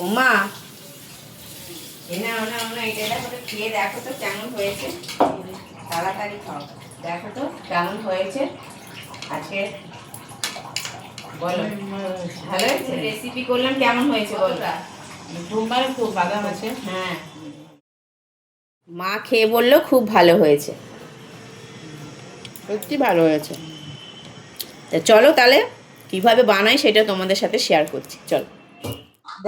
ওমা এটা খেয়ে দেখো তো কেমন হয়েছে। তাড়াতাড়ি খাও, দেখো তো কেমন হয়েছে আজকে। বলো ভালো হয়েছে, রেসিপি করলাম কেমন হয়েছে বলো। খুব বাদাম আছে। হ্যাঁ, মা খেয়ে বললো খুব ভালো হয়েছে। সত্যি ভালো হয়েছে। তা চলো তাহলে কিভাবে বানাই সেটা তোমাদের সাথে শেয়ার করছি, চলো।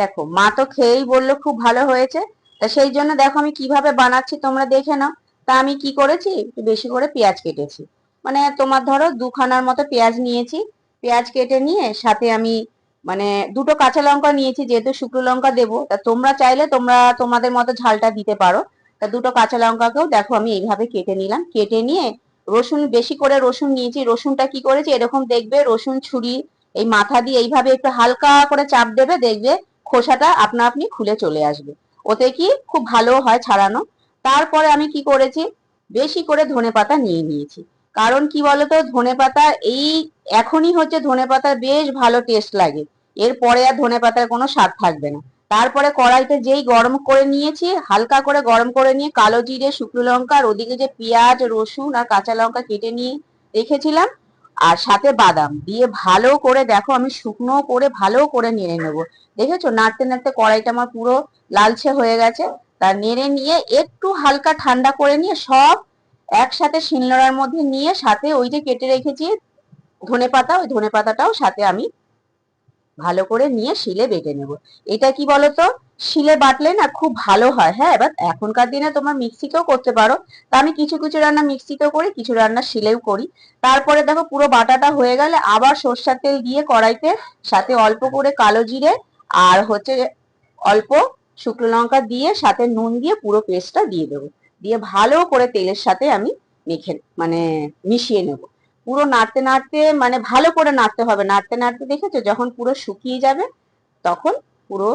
দেখো মা তো খেয়েই বললো খুব ভালো হয়েছে, তা সেই জন্য দেখো আমি কিভাবে বানাচ্ছি তোমরা দেখে নাও। তা আমি কি করেছি, একটু বেশি করে পেঁয়াজ কেটেছি, মানে তোমার ধরো দুখানার মতো পেঁয়াজ নিয়েছি। পেঁয়াজ কেটে নিয়ে সাথে আমি মানে দুটো কাঁচা লঙ্কা নিয়েছি, যেহেতু শুকনো লঙ্কা দেবো, তা তোমরা চাইলে তোমরা তোমাদের মতো ঝালটা দিতে পারো। তা দুটো কাঁচা লঙ্কাকেও দেখো আমি এইভাবে কেটে নিলাম। কেটে নিয়ে রসুন, বেশি করে রসুন নিয়েছি। রসুনটা কি করেছি, এরকম দেখবে রসুন ছুরি এই মাথা দিয়ে এইভাবে একটু হালকা করে চাপ দেবে, দেখবে খোসাটা আপনা আপনি খুলে চলে আসবে। ওতে কি খুব ভালো হয় ছাড়ানো। তারপরে আমি কি করেছি, বেশি করে ধনেপাতা নিয়ে নিয়েছি। কারণ কি বলতো, ধনেপাতা এই এখনই হচ্ছে ধনেপাতার বেশ ভালো টেস্ট লাগে, এরপরে আর ধনেপাতার কোনো স্বাদ থাকবে না। তারপরে কড়াইতে যেই গরম করে নিয়েছি, হালকা করে গরম করে নিয়ে কালো জিরে, শুকনো লঙ্কা, আর ওদিকে যে পেঁয়াজ, রসুন আর কাঁচা লঙ্কা কেটে নিয়ে রেখেছিলাম, আর সাথে বাদাম দিয়ে ভালো করে দেখো আমি শুকনো করে ভালো করে নেড়ে নেবো। দেখেছো নাড়তে নাড়তে কড়াইটা আমার পুরো লালচে হয়ে গেছে। তা নেড়ে নিয়ে একটু হালকা ঠান্ডা করে নিয়ে সব একসাথে শিলনোড়ার মধ্যে নিয়ে সাথে ওই যে কেটে রেখেছি ধনেপাতা, ওই ধনেপাতাটাও সাথে আমি ভালো করে নিয়ে শিলে বেটে নেব। এটা কি বলতো, শিলে বাটলে না খুব ভালো হয়। হ্যাঁ, এবার এখনকার দিনে তোমার মিক্সিতেও করতে পারো, তা আমি কিছু কিছু রান্না মিক্সিতেও করি, কিছু রান্না শিলেও করি। তারপরে দেখো পুরো বাটাটা হয়ে গেলে আবার সর্ষের তেল দিয়ে কড়াইতে সাথে অল্প করে কালো জিরে আর হচ্ছে অল্প শুকনো লঙ্কা দিয়ে সাথে নুন দিয়ে পুরো পেস্টটা দিয়ে দেবো। দিয়ে ভালো করে তেলের সাথে আমি মেখে মানে মিশিয়ে নেব। পুরো নাড়তে নাড়তে মানে ভালো করে নাড়তে হবে, নাড়তে নাড়তে দেখেছো যখন পুরো শুকিয়ে যাবে তখন পুরো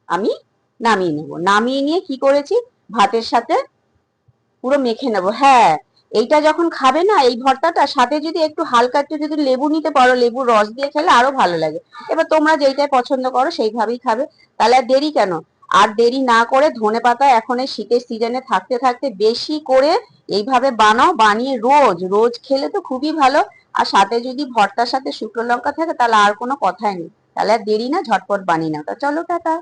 আমি নামিয়ে নেব। নামিয়ে নিয়ে কি করেছি, ভাতের সাথে পুরো মেখে নেব। হ্যাঁ, এইটা যখন খাবে না এই ভর্তাটা, সাথে যদি একটু হালকা একটু যদি লেবু নিতে পারো, লেবুর রস দিয়ে খেলে আরো ভালো লাগে। এবার তোমরা যেইটাই পছন্দ করো সেইভাবেই খাবে। তাহলে আর দেরি কেন, আর দেরি না করে ধনেপাতা এখন এই শীতের সিজনে থাকতে থাকতে বেশি করে এইভাবে বানাও, বানিয়ে রোজ রোজ খেলে তো খুবই ভালো। আর সাথে যদি ভর্তার সাথে শুকনো লঙ্কা থাকে তাহলে আর কোনো কথাই নেই। তাহলে আর দেরি না, ঝটপট বানিয়ে নাও। তা চলো টাটা।